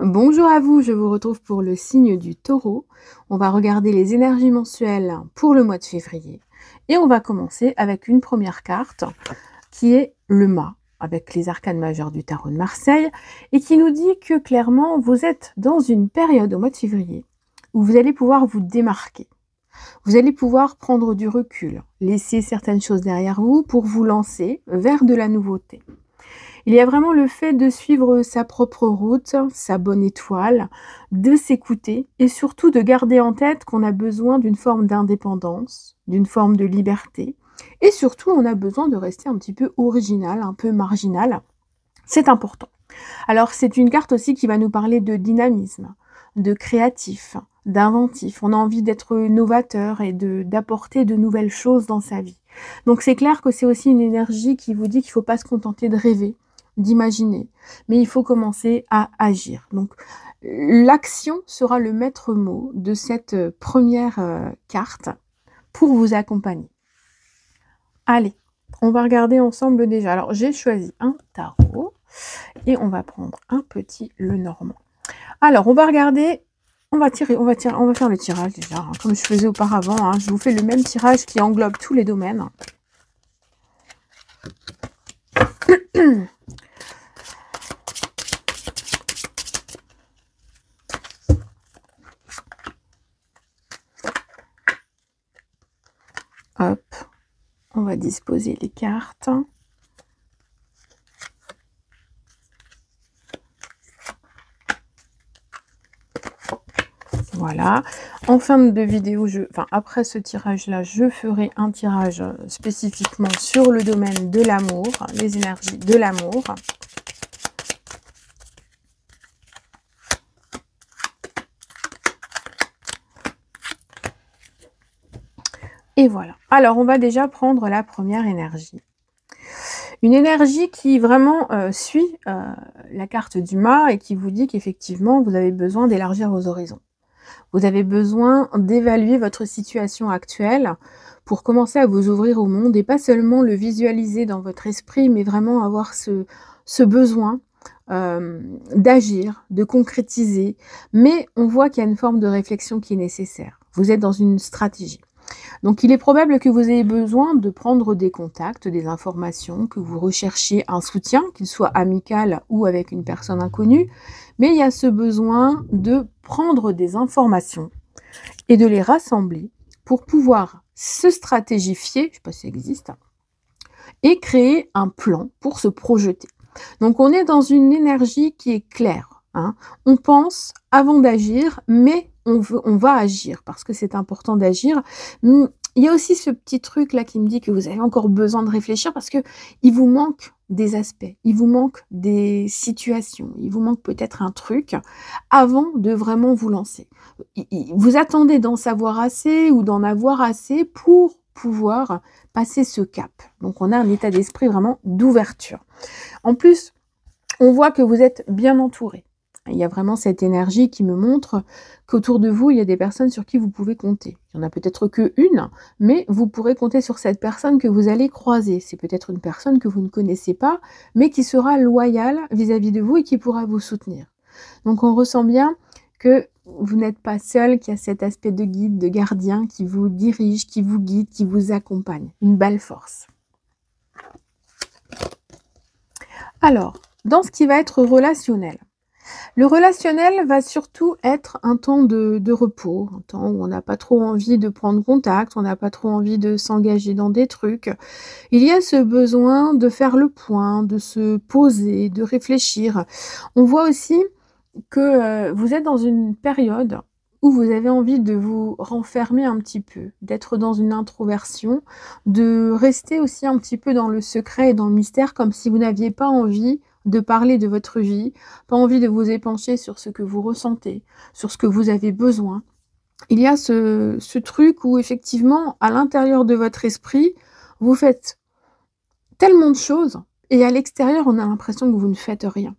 Bonjour à vous, je vous retrouve pour le signe du Taureau. On va regarder les énergies mensuelles pour le mois de février. Et on va commencer avec une première carte qui est le mât, avec les arcanes majeures du tarot de Marseille, et qui nous dit que clairement, vous êtes dans une période au mois de février où vous allez pouvoir vous démarquer. Vous allez pouvoir prendre du recul, laisser certaines choses derrière vous pour vous lancer vers de la nouveauté. Il y a vraiment le fait de suivre sa propre route, sa bonne étoile, de s'écouter et surtout de garder en tête qu'on a besoin d'une forme d'indépendance, d'une forme de liberté et surtout on a besoin de rester un petit peu original, un peu marginal. C'est important. Alors c'est une carte aussi qui va nous parler de dynamisme, de créatif, d'inventif. On a envie d'être novateur et d'apporter de nouvelles choses dans sa vie. Donc c'est clair que c'est aussi une énergie qui vous dit qu'il ne faut pas se contenter de rêver, d'imaginer, mais il faut commencer à agir. Donc l'action sera le maître mot de cette première carte pour vous accompagner. Allez, on va regarder ensemble déjà. Alors j'ai choisi un tarot et on va prendre un petit Lenormand. Alors on va regarder, on va faire le tirage déjà, hein, comme je faisais auparavant. Hein. Je vous fais le même tirage qui englobe tous les domaines. Hop, on va disposer les cartes. Voilà. En fin de vidéo, après ce tirage-là, je ferai un tirage spécifiquement sur le domaine de l'amour, les énergies de l'amour. Et voilà. Alors, on va déjà prendre la première énergie. Une énergie qui vraiment suit la carte du mât et qui vous dit qu'effectivement, vous avez besoin d'élargir vos horizons. Vous avez besoin d'évaluer votre situation actuelle pour commencer à vous ouvrir au monde et pas seulement le visualiser dans votre esprit, mais vraiment avoir ce besoin d'agir, de concrétiser. Mais on voit qu'il y a une forme de réflexion qui est nécessaire. Vous êtes dans une stratégie. Donc il est probable que vous ayez besoin de prendre des contacts, des informations, que vous recherchiez un soutien, qu'il soit amical ou avec une personne inconnue, mais il y a ce besoin de prendre des informations et de les rassembler pour pouvoir se stratégifier, je ne sais pas si ça existe, et créer un plan pour se projeter. Donc on est dans une énergie qui est claire. Hein. On pense avant d'agir, mais on va agir parce que c'est important d'agir. Il y a aussi ce petit truc là qui me dit que vous avez encore besoin de réfléchir parce que il vous manque des aspects, il vous manque des situations, il vous manque peut-être un truc avant de vraiment vous lancer. Vous attendez d'en savoir assez ou d'en avoir assez pour pouvoir passer ce cap. Donc on a un état d'esprit vraiment d'ouverture. En plus, on voit que vous êtes bien entouré. Il y a vraiment cette énergie qui me montre qu'autour de vous, il y a des personnes sur qui vous pouvez compter. Il n'y en a peut-être qu'une, mais vous pourrez compter sur cette personne que vous allez croiser. C'est peut-être une personne que vous ne connaissez pas, mais qui sera loyale vis-à-vis de vous et qui pourra vous soutenir. Donc on ressent bien que vous n'êtes pas seul, qu'il y a cet aspect de guide, de gardien qui vous dirige, qui vous guide, qui vous accompagne. Une belle force. Alors, dans ce qui va être relationnel, le relationnel va surtout être un temps de repos, un temps où on n'a pas trop envie de prendre contact, on n'a pas trop envie de s'engager dans des trucs. Il y a ce besoin de faire le point, de se poser, de réfléchir. On voit aussi que vous êtes dans une période où vous avez envie de vous renfermer un petit peu, d'être dans une introversion, de rester aussi un petit peu dans le secret et dans le mystère, comme si vous n'aviez pas envie de parler de votre vie, pas envie de vous épancher sur ce que vous ressentez, sur ce que vous avez besoin. Il y a ce truc où effectivement, à l'intérieur de votre esprit, vous faites tellement de choses et à l'extérieur, on a l'impression que vous ne faites rien.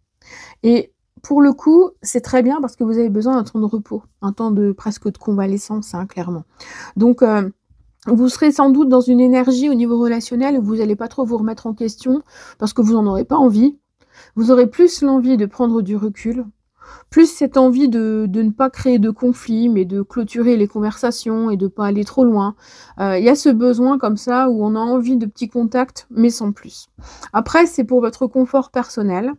Et pour le coup, c'est très bien parce que vous avez besoin d'un temps de repos, un temps de presque de convalescence, hein, clairement. Donc, vous serez sans doute dans une énergie au niveau relationnel où vous n'allez pas trop vous remettre en question parce que vous n'en aurez pas envie. Vous aurez plus l'envie de prendre du recul, plus cette envie de ne pas créer de conflit, mais de clôturer les conversations et de pas aller trop loin. Il y a ce besoin comme ça où on a envie de petits contacts, mais sans plus. Après, c'est pour votre confort personnel,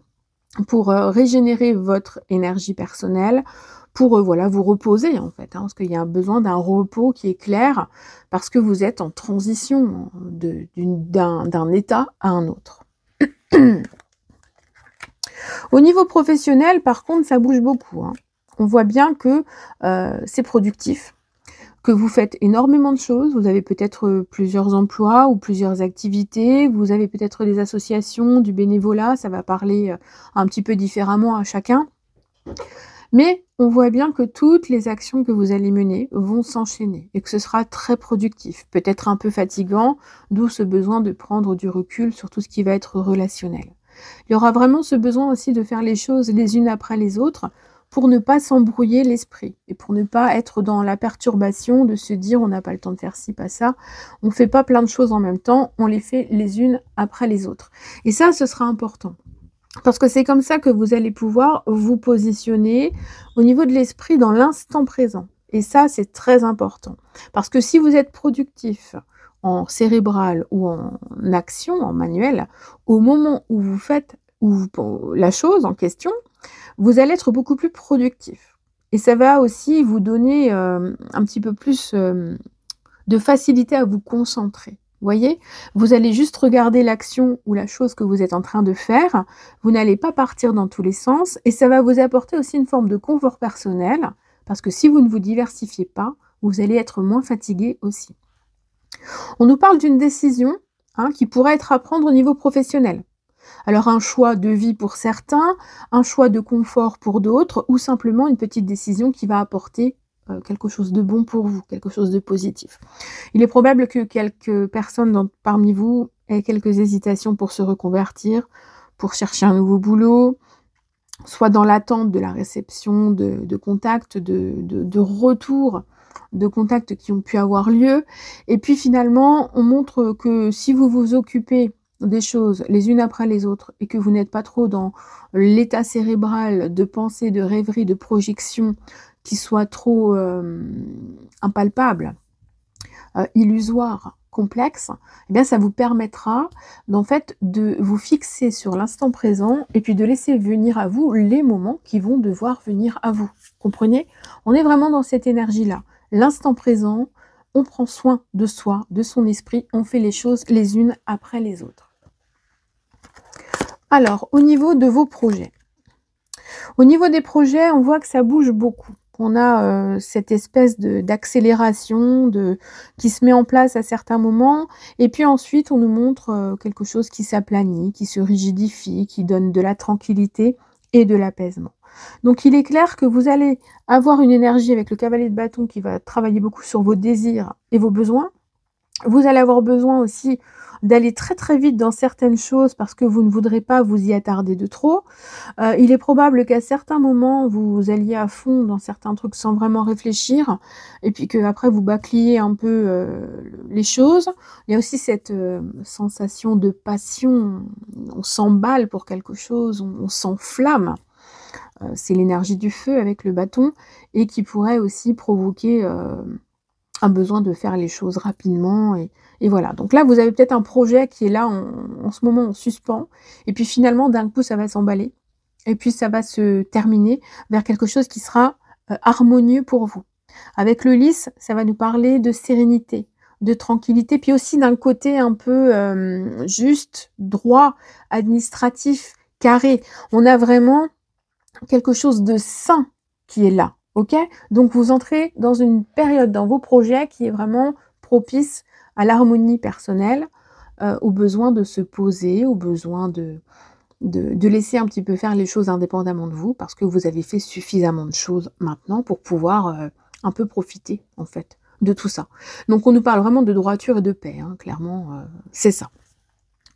pour, régénérer votre énergie personnelle, pour, voilà, vous reposer en fait, hein, parce qu'il y a un besoin d'un repos qui est clair, parce que vous êtes en transition d'un état à un autre. Au niveau professionnel, par contre, ça bouge beaucoup, hein. On voit bien que, c'est productif, que vous faites énormément de choses. Vous avez peut-être, plusieurs emplois ou plusieurs activités. Vous avez peut-être des associations, du bénévolat. Ça va parler, un petit peu différemment à chacun. Mais on voit bien que toutes les actions que vous allez mener vont s'enchaîner et que ce sera très productif. Peut-être un peu fatigant, d'où ce besoin de prendre du recul sur tout ce qui va être relationnel. Il y aura vraiment ce besoin aussi de faire les choses les unes après les autres pour ne pas s'embrouiller l'esprit et pour ne pas être dans la perturbation de se dire on n'a pas le temps de faire ci, pas ça. On ne fait pas plein de choses en même temps, on les fait les unes après les autres. Et ça, ce sera important. Parce que c'est comme ça que vous allez pouvoir vous positionner au niveau de l'esprit dans l'instant présent. Et ça, c'est très important. Parce que si vous êtes productif en cérébral ou en action, en manuel, au moment où vous faites la chose en question, vous allez être beaucoup plus productif. Et ça va aussi vous donner un petit peu plus de facilité à vous concentrer. Vous voyez? Vous allez juste regarder l'action ou la chose que vous êtes en train de faire. Vous n'allez pas partir dans tous les sens et ça va vous apporter aussi une forme de confort personnel parce que si vous ne vous diversifiez pas, vous allez être moins fatigué aussi. On nous parle d'une décision qui pourrait être à prendre au niveau professionnel. Alors un choix de vie pour certains, un choix de confort pour d'autres ou simplement une petite décision qui va apporter quelque chose de bon pour vous, quelque chose de positif. Il est probable que quelques personnes parmi vous aient quelques hésitations pour se reconvertir, pour chercher un nouveau boulot, soit dans l'attente de la réception de contacts, de retours de contacts qui ont pu avoir lieu. Et puis finalement, on montre que si vous vous occupez des choses les unes après les autres et que vous n'êtes pas trop dans l'état cérébral de pensée, de rêverie, de projection qui soit trop impalpable, illusoire, complexe, eh bien ça vous permettra d'en fait de vous fixer sur l'instant présent et puis de laisser venir à vous les moments qui vont devoir venir à vous. Comprenez? On est vraiment dans cette énergie-là. L'instant présent, on prend soin de soi, de son esprit, on fait les choses les unes après les autres. Alors, au niveau de vos projets. Au niveau des projets, on voit que ça bouge beaucoup. On a cette espèce d'accélération qui se met en place à certains moments. Et puis ensuite, on nous montre quelque chose qui s'aplanit, qui se rigidifie, qui donne de la tranquillité et de l'apaisement. Donc il est clair que vous allez avoir une énergie avec le cavalier de bâton qui va travailler beaucoup sur vos désirs et vos besoins. Vous allez avoir besoin aussi d'aller très très vite dans certaines choses parce que vous ne voudrez pas vous y attarder de trop. Il est probable qu'à certains moments, vous alliez à fond dans certains trucs sans vraiment réfléchir et puis qu'après vous bâcliez un peu les choses. Il y a aussi cette sensation de passion, on s'emballe pour quelque chose, on s'enflamme. C'est l'énergie du feu avec le bâton et qui pourrait aussi provoquer un besoin de faire les choses rapidement et voilà. Donc là, vous avez peut-être un projet qui est là en ce moment en suspens et puis finalement, d'un coup, ça va s'emballer et puis ça va se terminer vers quelque chose qui sera harmonieux pour vous. Avec le lys, ça va nous parler de sérénité, de tranquillité, puis aussi d'un côté un peu juste, droit, administratif, carré. On a vraiment quelque chose de sain qui est là. Ok? Donc vous entrez dans une période dans vos projets qui est vraiment propice à l'harmonie personnelle, au besoin de se poser, au besoin de laisser un petit peu faire les choses indépendamment de vous, parce que vous avez fait suffisamment de choses maintenant pour pouvoir un peu profiter en fait de tout ça. Donc on nous parle vraiment de droiture et de paix, hein, clairement, c'est ça.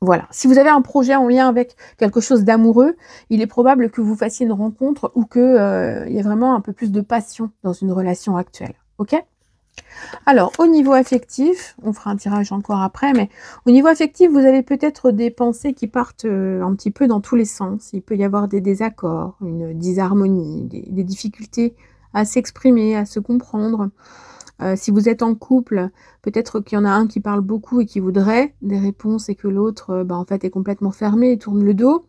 Voilà. Si vous avez un projet en lien avec quelque chose d'amoureux, il est probable que vous fassiez une rencontre ou qu'il y ait vraiment un peu plus de passion dans une relation actuelle. Ok? Alors, au niveau affectif, on fera un tirage encore après, mais au niveau affectif, vous avez peut-être des pensées qui partent un petit peu dans tous les sens. Il peut y avoir des désaccords, une disharmonie, des difficultés à s'exprimer, à se comprendre. Si vous êtes en couple, peut-être qu'il y en a un qui parle beaucoup et qui voudrait des réponses et que l'autre, en fait, est complètement fermé et tourne le dos.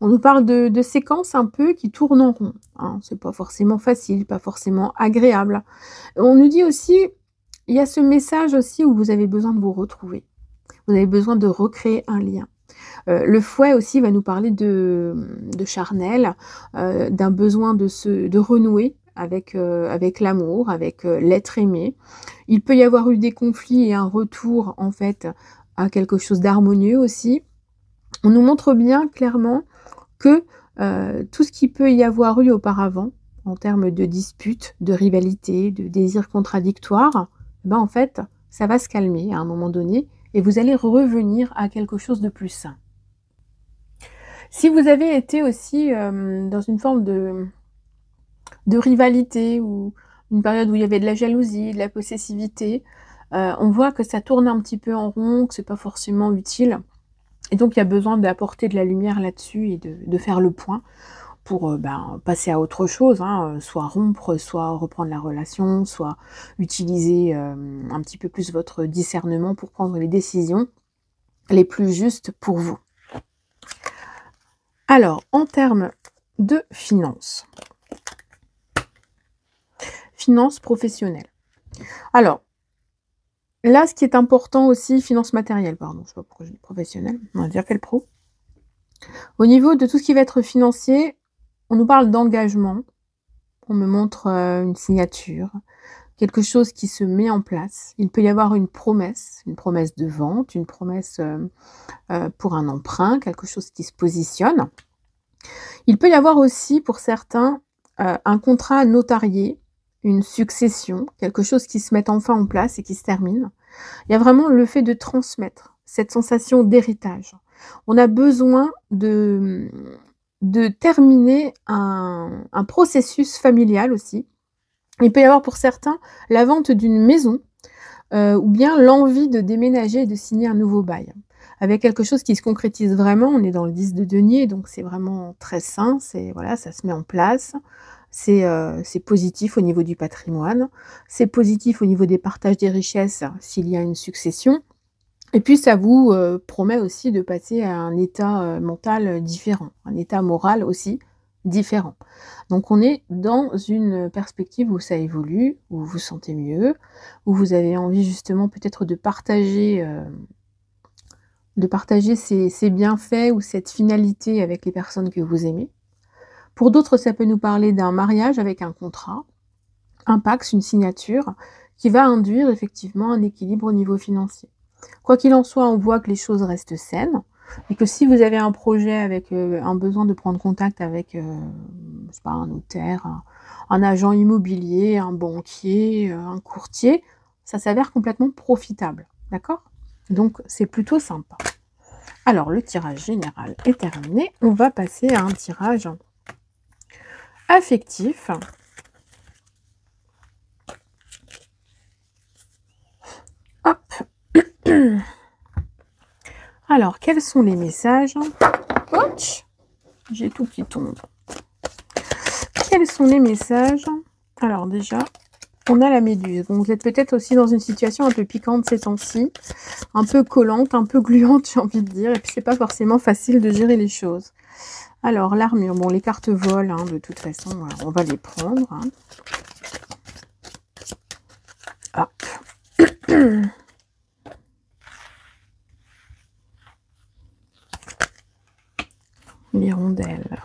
On nous parle de séquences un peu qui tournent en rond, hein. C'est pas forcément facile, pas forcément agréable. On nous dit aussi, il y a ce message aussi où vous avez besoin de vous retrouver. Vous avez besoin de recréer un lien. Le fouet aussi va nous parler de charnel, d'un besoin de renouer avec l'amour, avec l'être aimé. Il peut y avoir eu des conflits et un retour en fait à quelque chose d'harmonieux aussi. On nous montre bien clairement que tout ce qui peut y avoir eu auparavant, en termes de disputes, de rivalités, de désirs contradictoires, en fait, ça va se calmer à un moment donné et vous allez revenir à quelque chose de plus sain. Si vous avez été aussi dans une forme de rivalité ou une période où il y avait de la jalousie, de la possessivité, on voit que ça tourne un petit peu en rond, que c'est pas forcément utile. Et donc, il y a besoin d'apporter de la lumière là-dessus et de faire le point pour passer à autre chose, hein, soit rompre, soit reprendre la relation, soit utiliser un petit peu plus votre discernement pour prendre les décisions les plus justes pour vous. Alors, en termes de finances professionnelles. Alors, là, ce qui est important aussi, finances matérielles, pardon, je ne sais pas pourquoi je dis professionnel, on va dire quel pro. Au niveau de tout ce qui va être financier, on nous parle d'engagement, on me montre une signature, quelque chose qui se met en place. Il peut y avoir une promesse de vente, une promesse pour un emprunt, quelque chose qui se positionne. Il peut y avoir aussi pour certains un contrat notarié, une succession, quelque chose qui se met enfin en place et qui se termine. Il y a vraiment le fait de transmettre, cette sensation d'héritage. On a besoin de terminer un processus familial aussi. Il peut y avoir pour certains la vente d'une maison ou bien l'envie de déménager et de signer un nouveau bail. Avec quelque chose qui se concrétise vraiment, on est dans le 10 de denier, donc c'est vraiment très sain, voilà, ça se met en place. C'est positif au niveau du patrimoine, c'est positif au niveau des partages des richesses s'il y a une succession. Et puis ça vous promet aussi de passer à un état mental différent, un état moral aussi différent. Donc on est dans une perspective où ça évolue, où vous vous sentez mieux, où vous avez envie justement peut-être de partager ces bienfaits ou cette finalité avec les personnes que vous aimez. Pour d'autres, ça peut nous parler d'un mariage avec un contrat, un PACS, une signature, qui va induire effectivement un équilibre au niveau financier. Quoi qu'il en soit, on voit que les choses restent saines et que si vous avez un projet avec un besoin de prendre contact avec je sais pas, un notaire, un agent immobilier, un banquier, un courtier, ça s'avère complètement profitable, d'accord? Donc c'est plutôt sympa. Alors le tirage général est terminé, on va passer à un tirage affectif. Hop. Alors, quels sont les messages? Ouch, j'ai tout qui tombe. Quels sont les messages? Alors déjà, on a la méduse. Bon, vous êtes peut-être aussi dans une situation un peu piquante ces temps-ci, un peu collante, un peu gluante, j'ai envie de dire, et puis c'est pas forcément facile de gérer les choses. Alors, l'armure, bon, les cartes volent, hein, de toute façon, voilà, on va les prendre. Hein. Hop. L'hirondelle.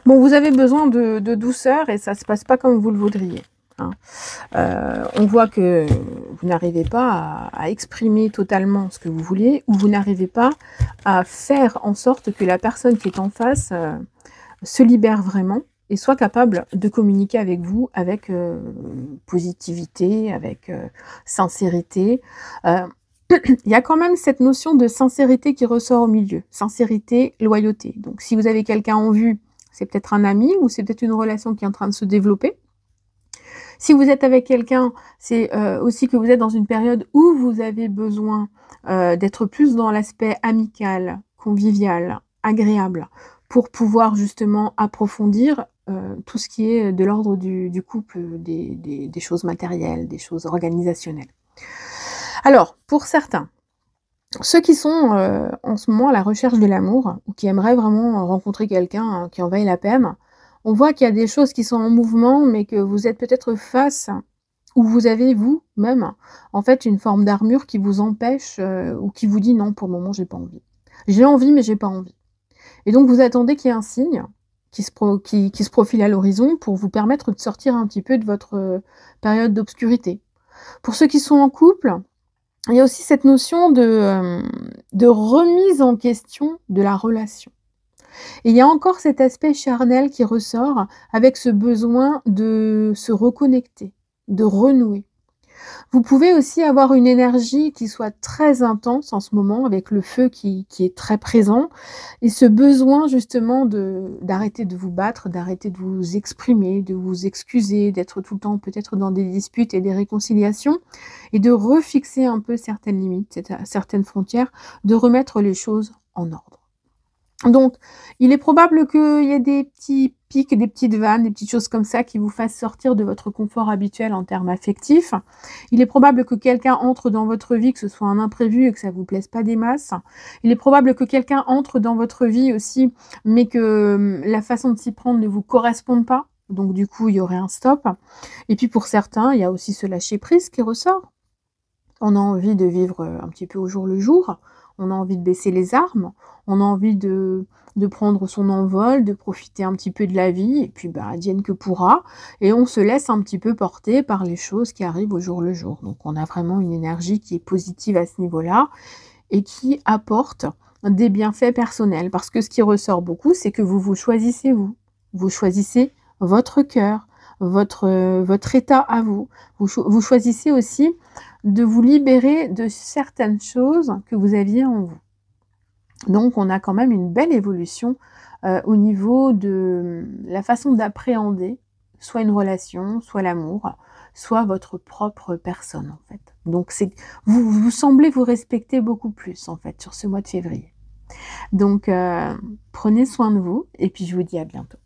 Bon, vous avez besoin de douceur et ça ne se passe pas comme vous le voudriez. Hein. On voit que vous n'arrivez pas à exprimer totalement ce que vous vouliez ou vous n'arrivez pas à faire en sorte que la personne qui est en face se libère vraiment et soit capable de communiquer avec vous avec positivité, avec sincérité. Il y a quand même cette notion de sincérité qui ressort au milieu. Sincérité, loyauté. Donc si vous avez quelqu'un en vue, c'est peut-être un ami ou c'est peut-être une relation qui est en train de se développer. Si vous êtes avec quelqu'un, c'est aussi que vous êtes dans une période où vous avez besoin d'être plus dans l'aspect amical, convivial, agréable, pour pouvoir justement approfondir tout ce qui est de l'ordre du couple, des choses matérielles, des choses organisationnelles. Alors, pour certains, ceux qui sont en ce moment à la recherche de l'amour ou qui aimeraient vraiment rencontrer quelqu'un qui en vaille la peine, on voit qu'il y a des choses qui sont en mouvement, mais que vous êtes peut-être face ou vous avez vous-même, en fait, une forme d'armure qui vous empêche ou qui vous dit: «Non, pour le moment, j'ai pas envie. J'ai envie, mais j'ai pas envie». Et donc vous attendez qu'il y ait un signe qui se profile à l'horizon pour vous permettre de sortir un petit peu de votre période d'obscurité. Pour ceux qui sont en couple, il y a aussi cette notion de remise en question de la relation. Et il y a encore cet aspect charnel qui ressort avec ce besoin de se reconnecter, de renouer. Vous pouvez aussi avoir une énergie qui soit très intense en ce moment avec le feu qui est très présent et ce besoin justement d'arrêter de vous battre, d'arrêter de vous exprimer, de vous excuser, d'être tout le temps peut-être dans des disputes et des réconciliations et de refixer un peu certaines limites, certaines frontières, de remettre les choses en ordre. Donc, il est probable qu'il y ait des petits pics, des petites vannes, des petites choses comme ça qui vous fassent sortir de votre confort habituel en termes affectifs. Il est probable que quelqu'un entre dans votre vie, que ce soit un imprévu et que ça vous plaise pas des masses. Il est probable que quelqu'un entre dans votre vie aussi, mais que la façon de s'y prendre ne vous corresponde pas. Donc du coup, il y aurait un stop. Et puis pour certains, il y a aussi ce lâcher prise qui ressort. On a envie de vivre un petit peu au jour le jour, on a envie de baisser les armes, on a envie de prendre son envol, de profiter un petit peu de la vie et puis, bah, advienne que pourra et on se laisse un petit peu porter par les choses qui arrivent au jour le jour. Donc on a vraiment une énergie qui est positive à ce niveau-là et qui apporte des bienfaits personnels. Parce que ce qui ressort beaucoup, c'est que vous vous choisissez vous. Vous choisissez votre cœur, votre état à vous. Vous choisissez aussi de vous libérer de certaines choses que vous aviez en vous. Donc on a quand même une belle évolution au niveau de la façon d'appréhender soit une relation, soit l'amour, soit votre propre personne en fait. Donc vous semblez vous respecter beaucoup plus en fait sur ce mois de février. Donc prenez soin de vous et puis je vous dis à bientôt.